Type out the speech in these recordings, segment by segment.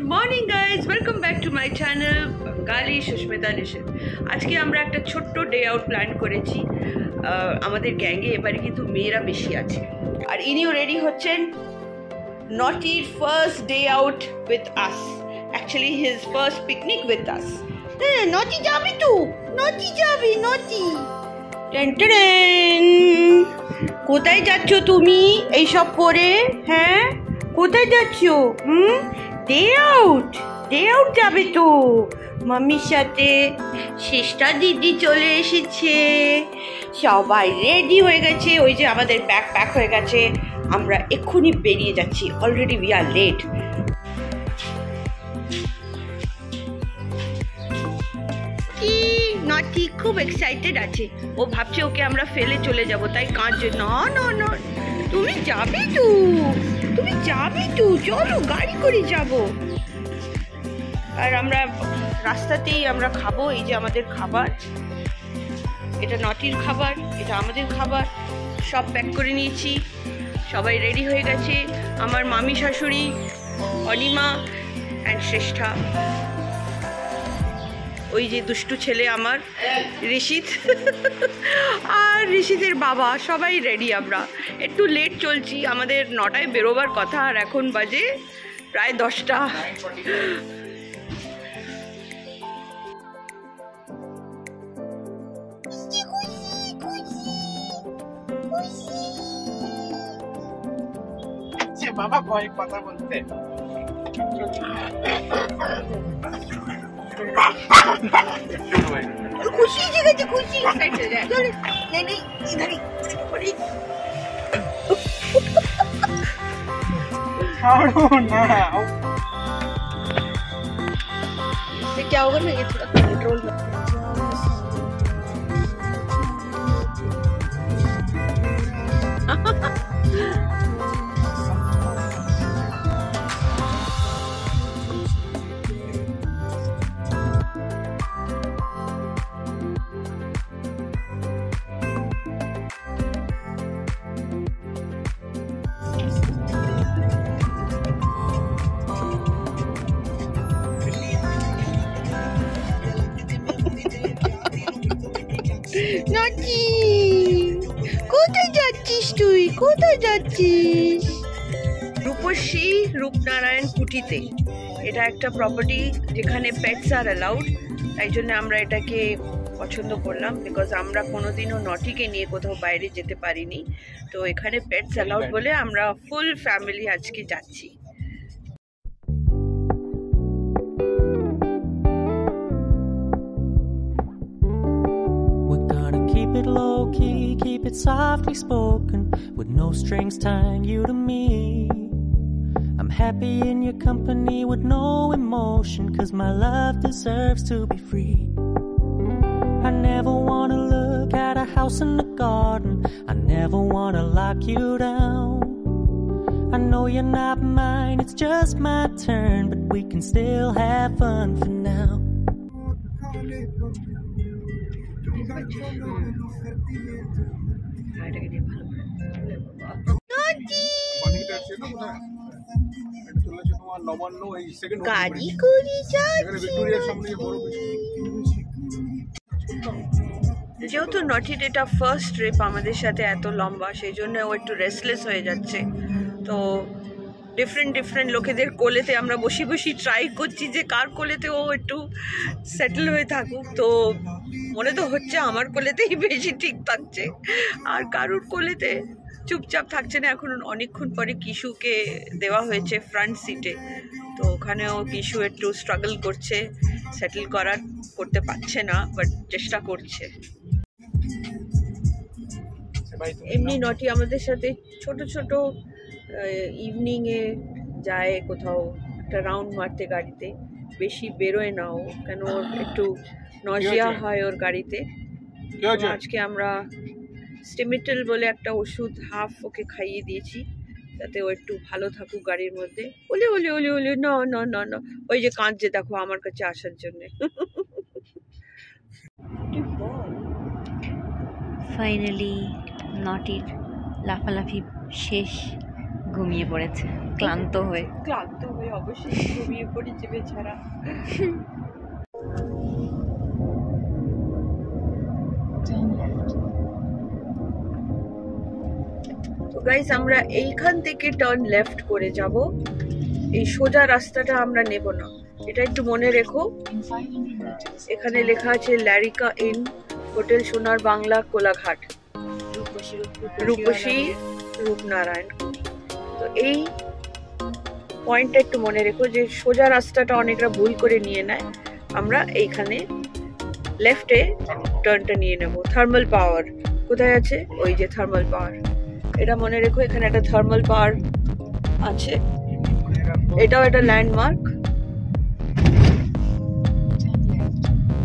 Morning guys, welcome back to my channel Bangali Susmita Nishit. আজকে আমরা একটা ছোট্ট ডে আউট প্ল্যান করেছি। আমাদের গ্যাংয়ে এবারে কিন্তু মেয়েরা বেশি আছে, আর ইনিও রেডি হচ্ছেন। নটির first day out with us, actually his first picnic with us. নটি যাবি তো? নটি যাবি? নটি কোথায় যাচ্ছ তুমি এইসব করে? হ্যাঁ, কোথায় যাচ্ছ? ডে আউট যাবে তো মাম্মির সাথে। শেষটা দিদি চলে এসেছে, সবাই রেডি হয়ে গেছে। ওই যে আমাদের ব্যাগ প্যাক হয়ে গেছে, আমরা এক্ষুনি বেরিয়ে যাচ্ছি। Already we are late. Naughty খুব এক্সাইটেড আছে, ও ভাবছে ওকে আমরা ফেলে চলে যাব, তাই কাঁদছে। না না না, তুমি যাবে তো, তুমি যাবে তো, চলো গাড়ি করে যাব। আর আমরা রাস্তাতেই আমরা খাবো। এই যে আমাদের খাবার, এটা নটির খাবার, এটা আমাদের খাবার, সব প্যাক করে নিয়েছি। সবাই রেডি হয়ে গেছে। আমার মামি শাশুড়ি, অনিমা অ্যান্ড শ্রেষ্ঠা, ওই যে দুষ্টু ছেলে আমার ঋষিত, আর ঋষিতের বাবা, সবাই রেডি। আমরা একটু লেট চলছি, আমাদের 9টায় বেরোবার কথা, আর এখন বাজে প্রায় 10টা। বাবা ভয় কথা বলতে খুশি জেগেছে, খুশি। क्या होगा ना, ये थोड़ा कंट्रोल में। নটি, কোথায় যাচ্ছিস তুই? কোথায় যাচ্ছিস? রূপসী রূপনারায়ণ কুটিতে, এটা একটা প্রপার্টি যেখানে পেটস আর অ্যালাউড। তাই জন্য আমরা এটাকে পছন্দ করলাম, বিকজ আমরা কোনোদিনও নটিকে নিয়ে কোথাও বাইরে যেতে পারিনি। তো এখানে পেটস অ্যালাউড বলে আমরা ফুল ফ্যামিলি আজকে যাচ্ছি। Low key, keep it softly spoken, with no strings tying you to me. I'm happy in your company with no emotion, 'cause my love deserves to be free. I never wanna look at a house in the garden, I never wanna lock you down. I know you're not mine, it's just my turn, but we can still have fun for now. যেহেতু নটির এটা first trip আমাদের সাথে এত লম্বা, সেই জন্য ও একটু restless হয়ে যাচ্ছে। তো ডিফারেন্ট লোকেদের কোলেতে আমরা বসি ট্রাই করছি যে কার কোলেতে ও একটু সেটেল হয়ে থাকুক। তো মনে তো হচ্ছে আমার কোলেতেই বেশি ঠিক থাকছে, আর কারুর কোলেতে চুপচাপ থাকছে না। এখন অনেকক্ষণ পরে কিশুকে দেওয়া হয়েছে ফ্রন্ট সিটে, তো ওখানেও কিশু একটু স্ট্রাগল করছে, সেটেল করতে পারছে না, বাট চেষ্টা করছে। এমনি নটি আমাদের সাথে ছোট ইভিনিংয়ে যায় কোথাও একটা রাউন্ড মারতে গাড়িতে, বেশি বেরোয় না ও, কেন ওর একটু নজিয়া হয় ওর গাড়িতে। আজকে আমরা স্টিমিটল বলে একটা ওষুধ হাফ ওকে খাইয়ে দিয়েছি, যাতে ও একটু ভালো থাকুক গাড়ির মধ্যে। ওলে ওলে ওলে ওলে না না না না, ওই যে কাঁদছে দেখো আমার কাছে আসার জন্যে। ফাইনালি নটির লাফালাফি শেষ, ঘুমিয়ে পড়েছে ক্লান্ত হয়ে। অবশ্যই ঘুমিয়ে পড়েছে বেচারা। তো গাইস আমরা এইখান থেকে টার্ন লেফট করে যাব, এই সোজা রাস্তাটা আমরা নেব না, এটা একটু মনে রেখো। এখানে লেখা আছে ল্যারিকা ইন, হোটেল সোনার বাংলা, কোলাঘাট, রূপসী রূপনারায়ণ। তো এই পয়েন্টটা একটু মনে রেখো যে সোজা রাস্তাটা অনেকটা ভুল করে নিয়ে নেয়, আমরা এইখানে লেফটে টার্নটা নিয়ে নেব। থার্মাল পাওয়ার কোথায় আছে? ওই যে থার্মাল পাওয়ার, এটা মনে রেখো। এখানে একটা থার্মাল পাওয়ার আছে, এটাও একটা ল্যান্ডমার্ক।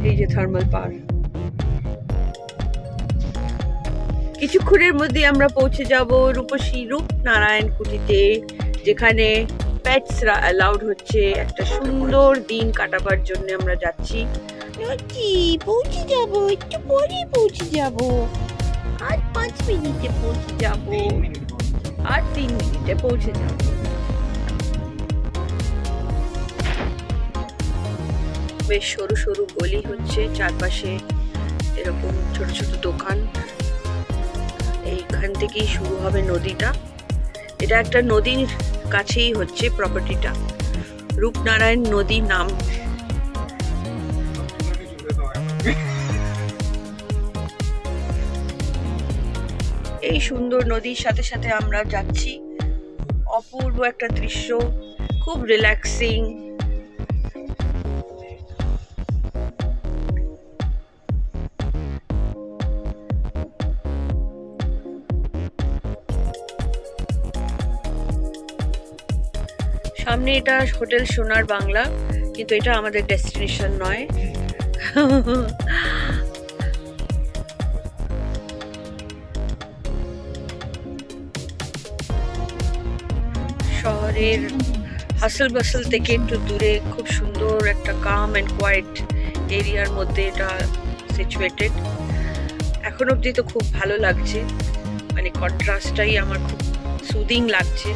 এই যে থার্মাল পাওয়ার। কিছুক্ষণের মধ্যে আমরা পৌঁছে যাব রূপসী রূপনারায়ণ কুটিতে, যেখানে পেটসরা অ্যালাউড হচ্ছে। একটা সুন্দর দিন কাটাবার জন্য আমরা যাচ্ছি। পৌঁছে যাব, একটু পরে পৌঁছে যাব, আর 5 মিনিটে পৌঁছে যাব, আর 3 মিনিটে পৌঁছে যাব। বেশ সরু সরু গলি হচ্ছে, চারপাশে এরকম ছোট ছোট দোকান। এইখান থেকেই শুরু হবে নদীটা। এটা একটা নদীর কাছেই হচ্ছে প্রপার্টিটা, রূপনারায়ণ নদী নাম। এই সুন্দর নদীর সাথে সাথে আমরা যাচ্ছি, অপূর্ব একটা দৃশ্য, খুব রিল্যাক্সিং। সামনে এটা হোটেল সোনার বাংলা, কিন্তু এটা আমাদের ডেস্টিনেশন নয়। শহরের হাসল বাসল থেকে একটু দূরে খুব সুন্দর একটা কাম অ্যান্ড কোয়াইট এরিয়ার মধ্যে এটা সিচুয়েটেড। এখন অবধি তো খুব ভালো লাগছে, মানে কন্ট্রাস্টটাই আমার খুব সুদিং লাগছে,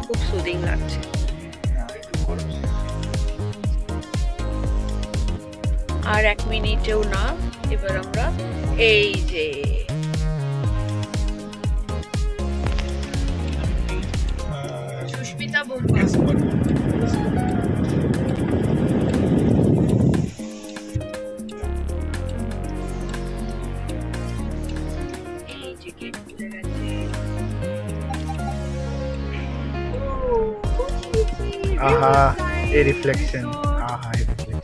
খুব সুদিং লাগছে। আর 1 মিনিটেও না, এবার আমরা এই যে সুস্মিতা বলবো। এই যে গেট খুলে গেছে। আহা এই রিফ্লেকশন, আহা এই reflection.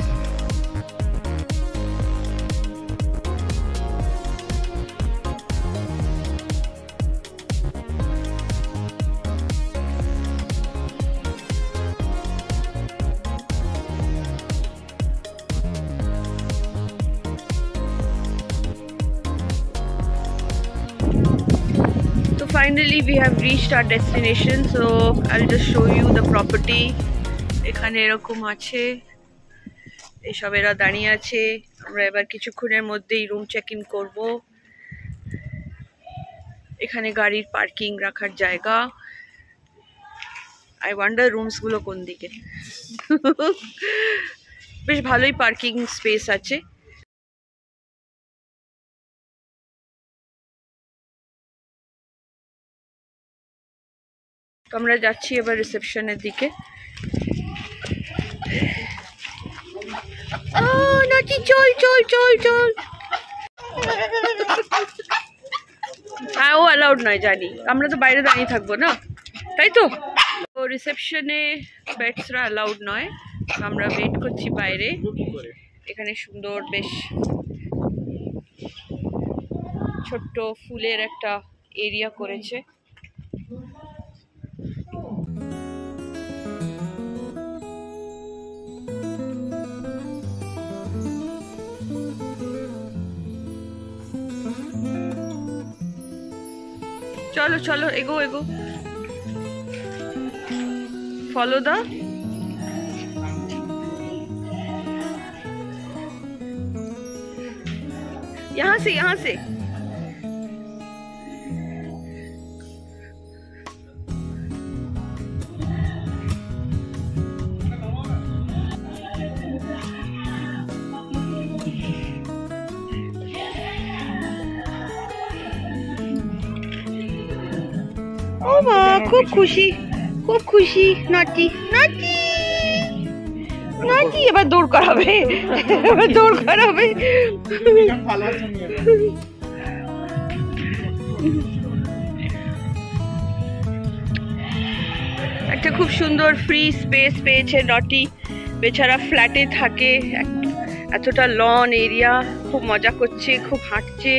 Finally we have reached our destination, so I'll just show you the property. এখানে এরকম আছে, এসব এরা দাঁড়িয়ে আছে। আমরা এবার কিছুক্ষণের মধ্যেই রুম চেক ইন করবো। এখানে গাড়ির পার্কিং রাখার জায়গা। আই ওয়ান্ডার রুমস গুলো কোন দিকে। বেশ ভালোই পার্কিং স্পেস আছে। আমরা যাচ্ছি এবার রিসেপশনের দিকে। নাকি চল চল চল চল। হ্যাঁ ও অ্যালাউড নয় জানি, আমরা তো বাইরে দাঁড়িয়ে থাকবো না, তাই তো। রিসেপশনে পেটসরা অ্যালাউড নয়, আমরা ওয়েট করছি বাইরে। এখানে সুন্দর বেশ ছোট্ট ফুলের একটা এরিয়া করেছে। चलो चलो एगो एगो फॉलो द यहाँ से খুব খুশি, খুব খুশি। নটি নটি নটি, এবার দৌড় করাবে, এবার দৌড় করাবে। একটা খুব সুন্দর ফ্রি স্পেস পেয়েছে নটি। বেচারা ফ্ল্যাটে থাকে, এতটা লন এরিয়া, খুব মজা করছে, খুব হাঁটছে।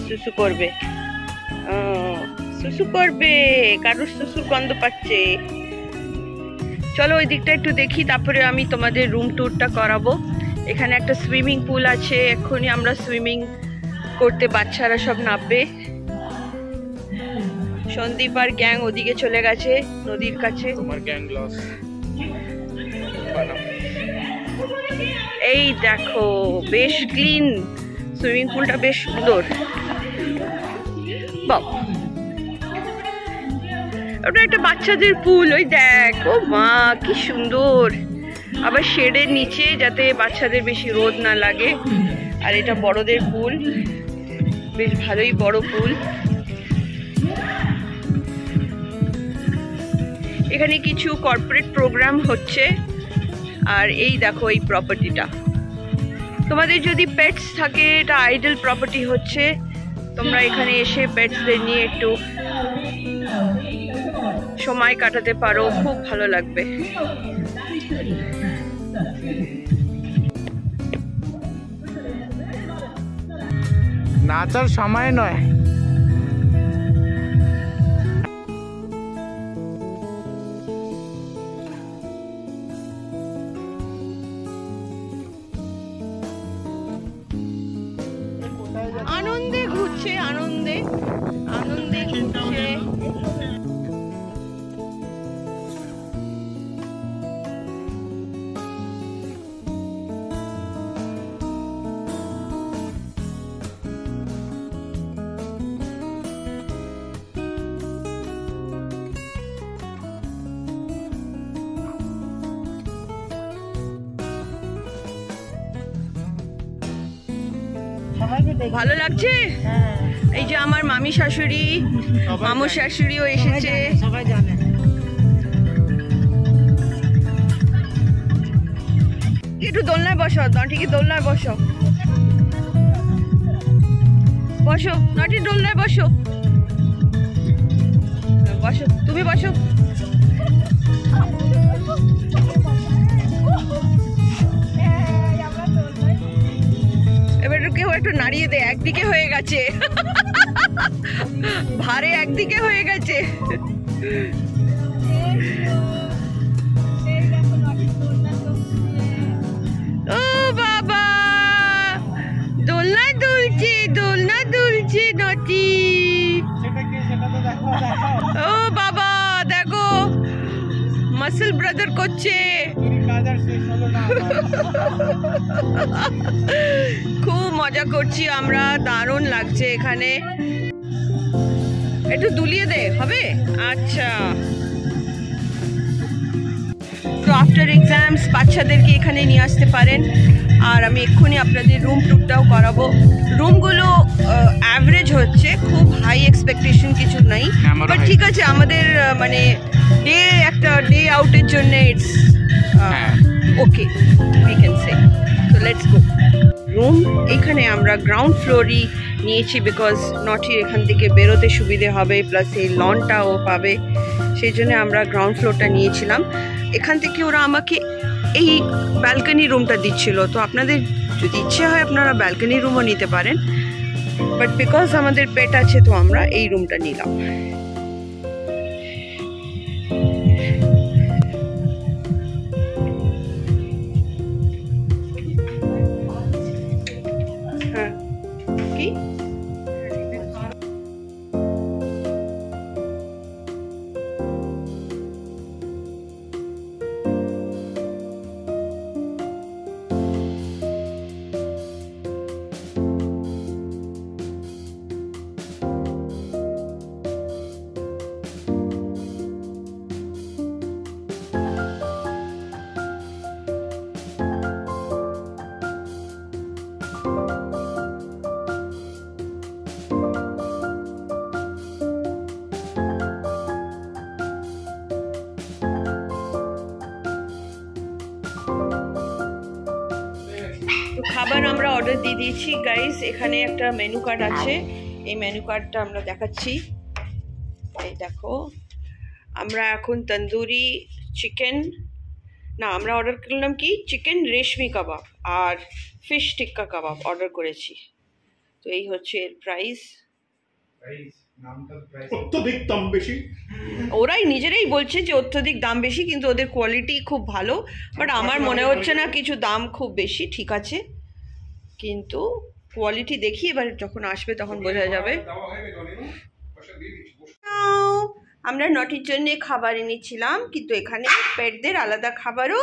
সুসু করবে, সুসু করবে, কারোর সুসুর গন্ধ পাচ্ছে। চলো ওই দিকটা একটু দেখি, তারপরে আমি তোমাদের রুম ট্যুরটা করাবো। এখানে একটা সুইমিং পুল আছে, এক্ষুনি আমরা সুইমিং করতে বাচ্চারা সব নামবে। সন্দীপ আর গ্যাং ওদিকে চলে গেছে নদীর কাছে। তোমার গ্যাং লস। এই দেখো বেশ ক্লিন, সুইমিং পুলটা বেশ সুন্দর। বাবা, ওটা একটা বাচ্চাদের পুল, ওই দেখ, ও মা কি সুন্দর। আবার শেডের নিচে, যাতে বাচ্চাদের বেশি রোদ না লাগে। আর এটা বড়দের পুল, বেশ ভালোই বড় পুল। এখানে কিছু কর্পোরেট প্রোগ্রাম হচ্ছে। আর এই দেখো এই প্রপার্টিটা, তোমাদের যদি পেটস থাকে, এটা আইডল প্রপার্টি হচ্ছে। তোমরা এখানে এসে পেটসদের নিয়ে একটু সময় কাটাতে পারো, খুব ভালো লাগবে। নাচার সময় নয়। আনন্দে ঘুরছে, আনন্দে আনন্দে ঘুরছে। ভালো লাগছে। এই যে আমার মামি শাশুড়ি, মামু শাশুড়িও এসেছে। সবাই জানে। একটু দোলনায় বসো, নটিকে দোলনায় বসো, বসো নটি, দোলনায় বসো, বসো তুমি বসো। এবার কেউ একটু নাড়িয়ে দে, একদিকে হয়ে গেছে, ভারে একদিকে হয়ে গেছে। ও বাবা, দোলনা দুলছে, দোলনা দুলছে নটি। ও বাবা দেখো, মাসল ব্রাদার করছে। খুব মজা করছি আমরা, দারুণ লাগছে এখানে। একটু দুলিয়ে দে, হবে? আচ্ছা, তো আফটার এক্সামস বাচ্চাদেরকে এখানে নিয়ে আসতে পারেন। আর আমি এক্ষুনি আপনাদের রুম ট্যুরটাও করাবো। রুমগুলো অ্যাভারেজ হচ্ছে, খুব হাই এক্সপেকটেশন কিছু নাই, বাট ঠিক আছে। আমাদের মানে একটা ডে আউটের জন্য it's okay, we can say. So let's go. Room এইখানে আমরা গ্রাউন্ড ফ্লোরই নিয়েছি, বিকজ নটির এখান থেকে বেরোতে সুবিধে হবে, প্লাস এই লনটাও পাবে, সেই জন্য আমরা গ্রাউন্ড ফ্লোরটা নিয়েছিলাম। এখান থেকে ওরা আমাকে এই ব্যালকনি রুমটা দিচ্ছিল, তো আপনাদের যদি ইচ্ছে হয় আপনারা ব্যালকনি রুমও নিতে পারেন, বাট বিকজ আমাদের পেট আছে তো আমরা এই রুমটা নিলাম। হ্যাঁ, কি খাবার আমরা অর্ডার দিয়ে দিয়েছি গাইস। এখানে একটা মেনু কার্ড আছে, এই মেনু কার্ডটা আমরা দেখাচ্ছি। এই দেখো, আমরা এখন তন্দুরি চিকেন, না আমরা অর্ডার করলাম কি চিকেন রেশমি কাবাব আর ফিশ টিক্কা কাবাব অর্ডার করেছি। তো এই হচ্ছে এর প্রাইস। অত্যধিক দাম বেশি, ওরাই নিজেরাই বলছে যে অত্যধিক দাম বেশি, কিন্তু ওদের কোয়ালিটি খুব ভালো। বাট আমার মনে হচ্ছে না কিছু দাম খুব বেশি, ঠিক আছে, কিন্তু কোয়ালিটি দেখি এবার যখন আসবে তখন বোঝা যাবে। আমরা নটির জন্য খাবার এনেছিলাম, কিন্তু এখানে পেটদের আলাদা খাবারও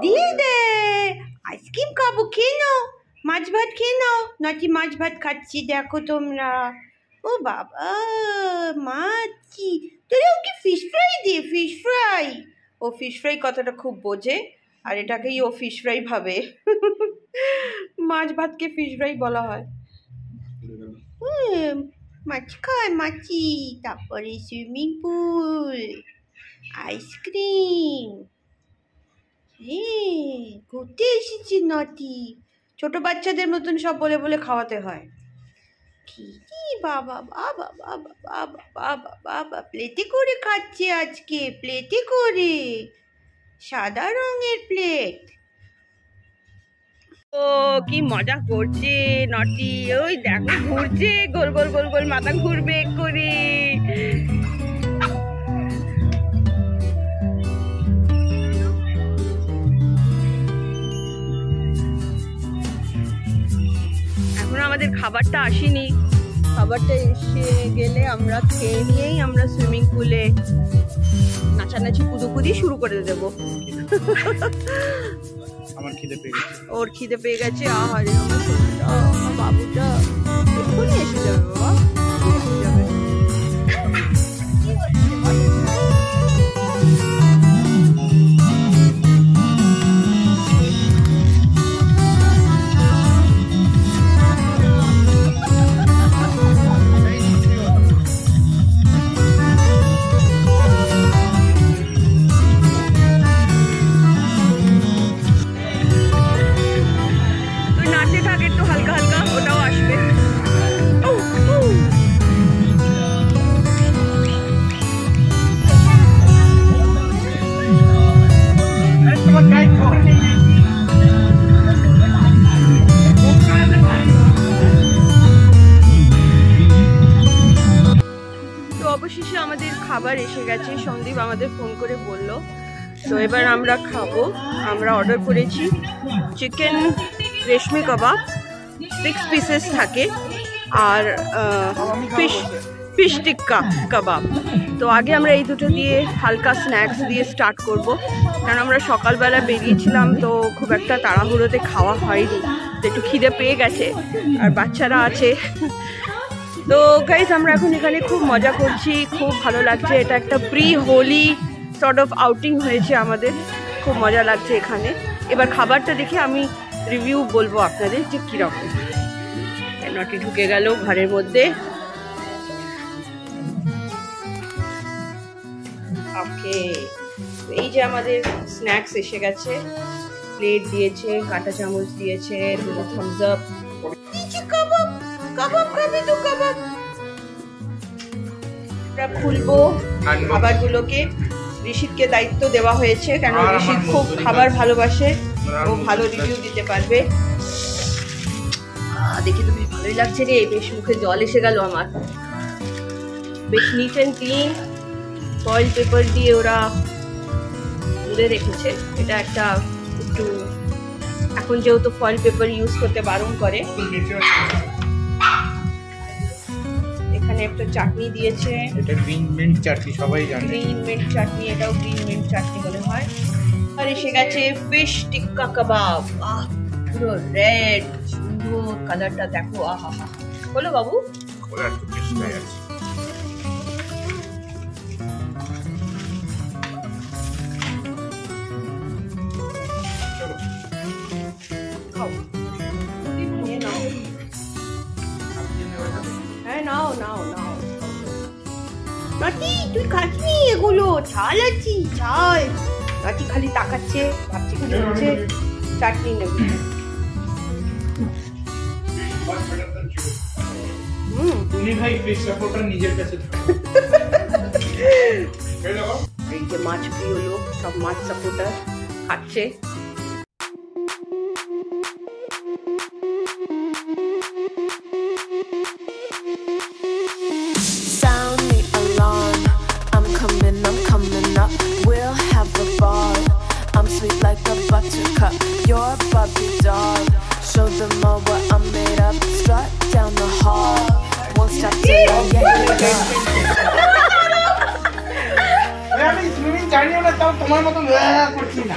দিয়ে দেয়। আইসক্রিম খাবো, খেয়ে নাও, মাছ ভাত খেয়ে নাও। নটি মাছ ভাত খাচ্ছি, দেখো তোমরা। ও বাবা, মাছি, তোরা ওকে ফিশ ফ্রাই দিয়ে, ফিশ ফ্রাই। ও ফিশ ফ্রাই কথাটা খুব বোঝে, আর এটাকেই ও ফিশ ফ্রাই ভাবে। মাছ ভাতকে ফিশ ফ্রাই বলা হয়। মাছ খায় মাছি, তারপরে সুইমিং পুল, আইসক্রিম। ঘুরতে এসেছি নটি, ছোট বাচ্চাদের মতন সব বলে বলে খাওয়াতে হয়। কি বাবা বাবা বাবা বাবা বাবা বাবা, প্লেটে করে খাচ্ছে আজকে, প্লেটে করে, সাদা রঙের প্লেট। ও কি মজা করছে নটি, ওই দেখো ঘুরছে, গোল গোল গোল গোল মাথা ঘুরবে করে। এখন আমাদের খাবারটা আসেনি, খাবারটা এসে গেলে আমরা খেয়ে নিয়েই আমরা সুইমিং পুলে নাচানাচি কুদুকুদি শুরু করে দেবো। আমার খিদে পেয়ে গেছে, ওর খিদে পেয়ে গেছে। আহারে আমার সোনাটা, আমার বাবুটা এক্ষুনি এসে যাবে বাবা, এসে যাবে। অবশেষে আমাদের খাবার এসে গেছে, সন্দীপ আমাদের ফোন করে বলল। তো এবার আমরা খাবো। আমরা অর্ডার করেছি চিকেন রেশমি কাবাব, 6 পিসেস থাকে, আর ফিশ টিক্কা কাবাব। তো আগে আমরা এই দুটো দিয়ে হালকা স্ন্যাক্স দিয়ে স্টার্ট করব, কারণ আমরা সকালবেলা বেরিয়েছিলাম, তো খুব একটা তাড়াহুড়োতে খাওয়া হয়নি, তো একটু খিদে পেয়ে গেছে, আর বাচ্চারা আছে। তো গাইস আমরা এখন এখানে খুব মজা করছি, খুব ভালো লাগছে। এটা একটা pre Holi sort of outing হয়েছে আমাদের, খুব মজা লাগছে এখানে। এবার খাবারটা দেখে আমি রিভিউ বলবো আপনাদের যে কীরকম। নটি ঢুকে গেল ঘরের মধ্যে। ওকে, এই যে আমাদের স্ন্যাক্স এসে গেছে, প্লেট দিয়েছে, কাঁটা চামচ দিয়েছে, দুটো থামস আপ। কাবাব খাবে তো কাবাব। আমরা খুলবো খাবারগুলোকে, ঋষিতকে দায়িত্ব দেওয়া হয়েছে, কেন ঋষিত খুব খাবার ভালোবাসে, ও ভালো রিভিউ দিতে পারবে। দেখি তো বেশ ভালোই লাগছে রে, বেশ মুখে জল এসে গেল আমার। বেশ neat and clean, foil paper দিয়ে ওরা মুড়ে রেখেছে। এটা একটা একটু, এখন যেহেতু ফয়েল পেপার ইউজ করতে বারণ করে। এখানে একটা চাটনি দিয়েছে, এটা গ্রিন মিন্ট চাটনি, সবাই জানে গ্রিন মিন্ট চাটনি, এটাও গ্রিন মিন্ট চাটনি বলে হয়। আর এসে গেছে ফিশ টিক্কা কাবাব, পুরো রেড, সুন্দর কালারটা দেখো, আহা হা। বলো বাবু, হ্যাঁ নাও নাও নাও। নাটি তুই খাসনি এগুলো, ঝাল আছি ঝাল। নাটি খালি তাকাচ্ছে, ভাবছি কি হচ্ছে, চাটনি নেবে। তুমি ভাই ফিশ সাপোর্টার নিজের কাছে এই যে মাছ প্রিয় লোক সব মাছ সাপোর্টার খাচ্ছে। Sound the alarm. I'm coming up. We'll have a ball. I'm sweet like a buttercup. You're Barbie doll. Show them all what I'm made of. Strut down the hall. Won't stop till I get it up. আমি swimming জানিও না, তাও তোমার মতো করছি না।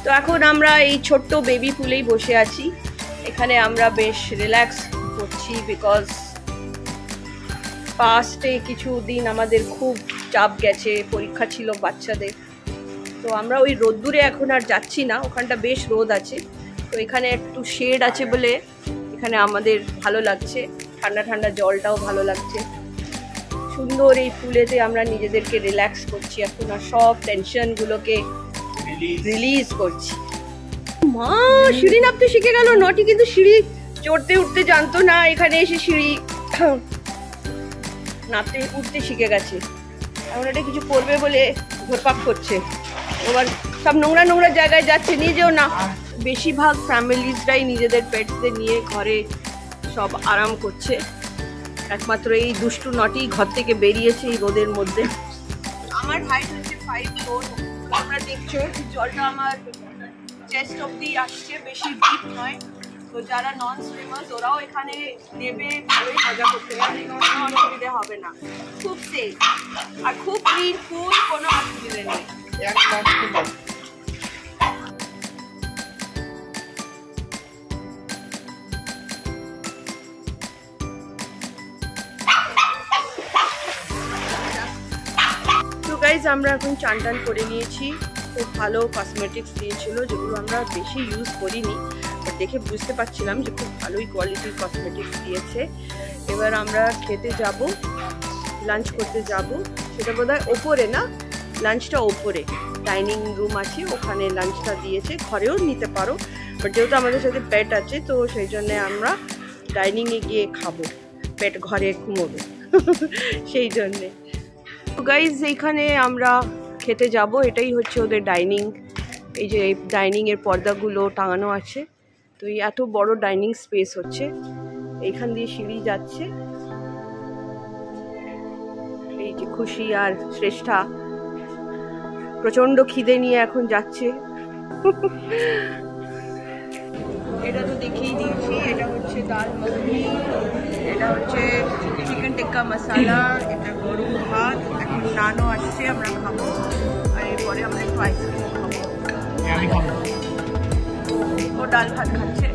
তো এখন আমরা এই ছোট্ট বেবি পুলেই বসে আছি। এখানে আমরা বেশ রিল্যাক্স করছি, বিকজ পাস্টে কিছু দিন আমাদের খুব চাপ গেছে, পরীক্ষা ছিল বাচ্চাদের। তো আমরা ওই রোদ্দুরে এখন আর যাচ্ছি না, ওখানটা বেশ রোদ আছে। তো এখানে একটু শেড আছে বলে এখানে আমাদের ভালো লাগছে, ঠান্ডা ঠান্ডা জলটাও ভালো লাগছে। সুন্দর এই পুলেতে আমরা নিজেদেরকে রিল্যাক্স করছি এখন, আর সব টেনশনগুলোকে রিলিজ করছি। মা সিঁড়ি নামতে শিখে গেল। নটি কিন্তু সিঁড়ি চড়তে উঠতে জানতো না, এখানে এসে সিঁড়ি নামতে উঠতে শিখে গেছে। এখন এটা কিছু করবে বলে ঘোরপাক করছে, এবার সব নোংরা নোংরা জায়গায় যাচ্ছে, নিজেও না। বেশিরভাগ ফ্যামিলিজরাই নিজেদের পেটসদের নিয়ে ঘরে সব আরাম করছে, একমাত্র এই দুষ্টু নটি ঘর থেকে বেরিয়েছে এই রোদের মধ্যে। আমার হাইট হচ্ছে 5'4", আমরা দেখছো জলটা আমার চেস্ট অব্দি আসছে, বেশি ডিপ নয়। তো যারা নন সুইমার্স ওরাও এখানে নেবে, ভালোই মজা করতে পারে, কোনো অসুবিধে হবে না, খুব সেফ আর খুব ক্লিন ফুল, কোনো অসুবিধে নেই। গাইজ আমরা এখন চান টান করে নিয়েছি, খুব ভালো কসমেটিক্স দিয়েছিল যেগুলো আমরা বেশি ইউজ করিনি, বাট দেখে বুঝতে পারছিলাম যে খুব ভালোই কোয়ালিটির কসমেটিক্স দিয়েছে। এবার আমরা খেতে যাব, লাঞ্চ করতে যাব, সেটা বোধহয় ওপরে না, লাঞ্চটা ওপরে ডাইনিং রুম আছে, ওখানে লাঞ্চটা দিয়েছে, ঘরেও নিতে পারো, বাট যেহেতু আমাদের সাথে পেট আছে তো সেই জন্যে আমরা ডাইনিংয়ে গিয়ে খাবো, পেট ঘরে ঘুমোবে সেই জন্যে। তো গাইজ এইখানে আমরা খেতে যাব, এটাই হচ্ছে ওদের ডাইনিং। এই যে এই ডাইনিংয়ের পর্দাগুলো টাঙানো আছে, তো এই এত বড় ডাইনিং স্পেস হচ্ছে, এইখান দিয়ে সিঁড়ি যাচ্ছে। এই যে খুশি আর শ্রেষ্ঠা প্রচন্ড খিদে নিয়ে এখন যাচ্ছে। এটা তো দেখেই দিয়েছি, এটা হচ্ছে ডাল মাখনি, এটা হচ্ছে চিকেন টিক্কা মশালা, এটা গরম ভাত, এখন নানও আসছে আমরা খাবো, আর এরপরে আমরা একটু আইসক্রিম খাবো। ও ডাল ভাত খাচ্ছে,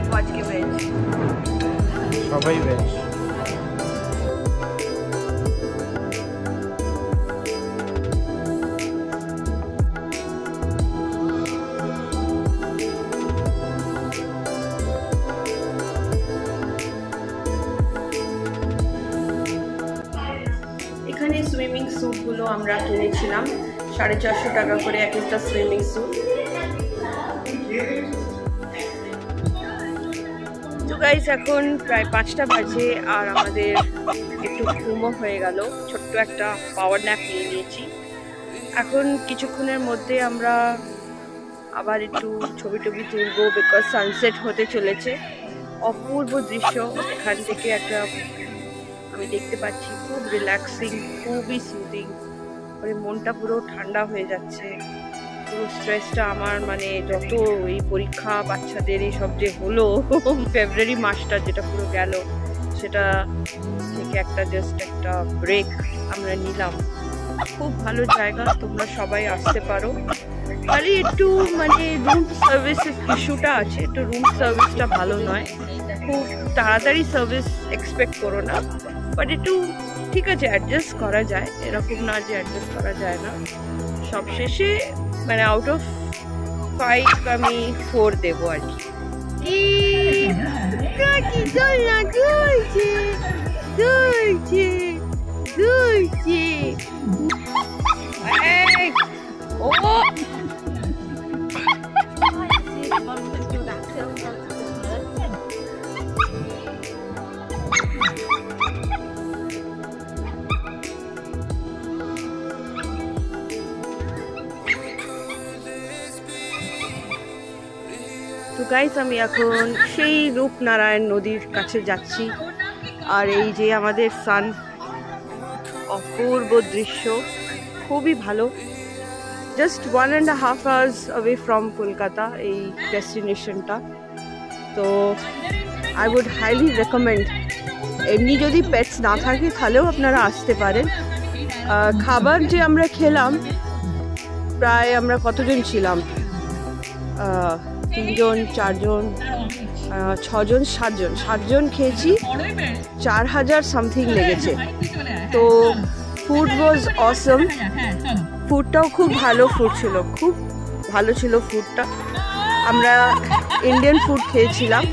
ও আজকে ভেজ, সবাই ভেজ। এখানে সুইমিং স্যুটগুলো আমরা কিনেছিলাম 450 টাকা করে এক একটা সুইমিং স্যুট। তো গাইস এখন প্রায় 5টা বাজে আর আমাদের একটু ঘুমও হয়ে গেল, ছোট্ট একটা পাওয়ার ন্যাপ নিয়ে নিয়েছি। এখন কিছুক্ষণের মধ্যে আমরা আবার একটু ছবি টবি তুলবো, বিকজ সানসেট হতে চলেছে। অপূর্ব দৃশ্য এখান থেকে একটা আমি দেখতে পাচ্ছি, খুব রিল্যাক্সিং, খুবই সুদিং, মানে মনটা পুরো ঠান্ডা হয়ে যাচ্ছে। পুরো স্ট্রেসটা আমার, মানে যত এই পরীক্ষা বাচ্চাদের এইসব যে হলো ফেব্রুয়ারি মাসটা যেটা পুরো গেল, সেটা থেকে একটা জাস্ট একটা ব্রেক আমরা নিলাম। খুব ভালো জায়গা, তোমরা সবাই আসতে পারো। খালি একটু মানে রুম সার্ভিসের ইস্যুটা আছে, একটু রুম সার্ভিসটা ভালো নয়, খুব তাড়াতাড়ি সার্ভিস এক্সপেক্ট করো না, বাট একটু ঠিক আছে অ্যাডজাস্ট করা যায়, এরকম না যে অ্যাডজাস্ট করা যায় না। সবশেষে মানে আউট অফ 5 আমি 4 দেবো আর কি। তো গাইস আমি এখন সেই রূপনারায়ণ নদীর কাছে যাচ্ছি, আর এই যে আমাদের সান, অপূর্ব দৃশ্য, খুবই ভালো। Just 1.5 hours away from Kolkata এই ডেস্টিনেশনটা। তো আই উড হাইলি রেকমেন্ড, এমনি যদি পেটস না থাকে তাহলেও আপনারা আসতে পারেন। খাবার যে আমরা খেলাম, প্রায় আমরা কতজন ছিলাম, 3 জন 4 জন 6 জন 7 জন খেয়েছি, 4000 সামথিং লেগেছে। তো ফুড ওয়াজ অসম, ফুডটাও খুব ভালো ফুড ছিল, খুব ভালো ছিল ফুডটা। আমরা ইন্ডিয়ান ফুড খেয়েছিলাম।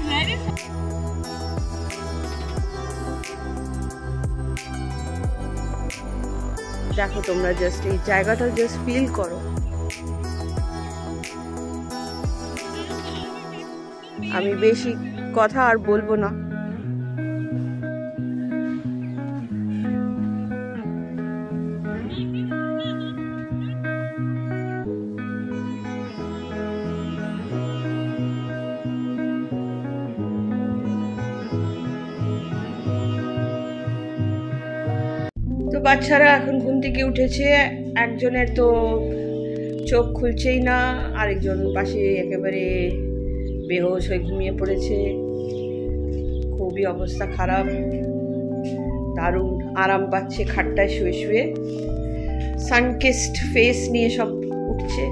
দেখো তোমরা জাস্ট এই জায়গাটা জাস্ট ফিল করো। আমি বেশি কথা আর বলবো না। তো বাচ্চারা এখন ঘুম থেকে উঠেছে, একজনের তো চোখ খুলছেই না, আরেকজন পাশে একেবারে বেহোশ হয়ে ঘুমিয়ে পড়েছে, খুবই অবস্থা খারাপ, দারুণ আরাম পাচ্ছে খাটটায় শুয়ে শুয়ে, সানকিসড ফেস নিয়ে সব উঠছে।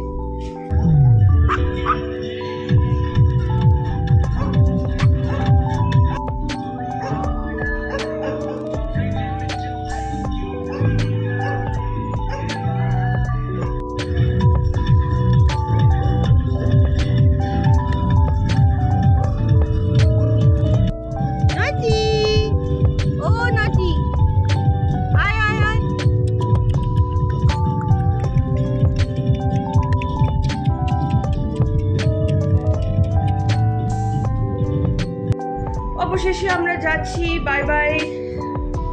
অবশেষে আমরা যাচ্ছি, বাই বাই।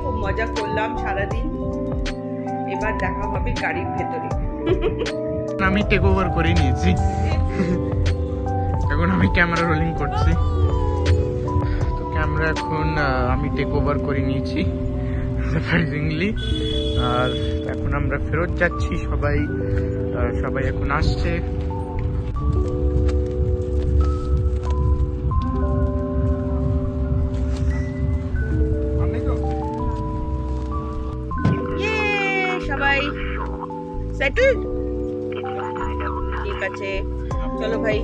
খুব মজা করলাম সারাদিন, এবার দেখা হবে গাড়ির ভেতরে। আমি টেক ওভার করে নিয়েছি, এখন আমি ক্যামেরা রোলিং করছি। তো ক্যামেরা এখন আমি টেক ওভার করে নিয়েছি সারপ্রাইজিংলি, আর এখন আমরা ফেরত যাচ্ছি। সবাই এখন আসছে। সবাই সেটেল, ঠিক আছে, চলো ভাই।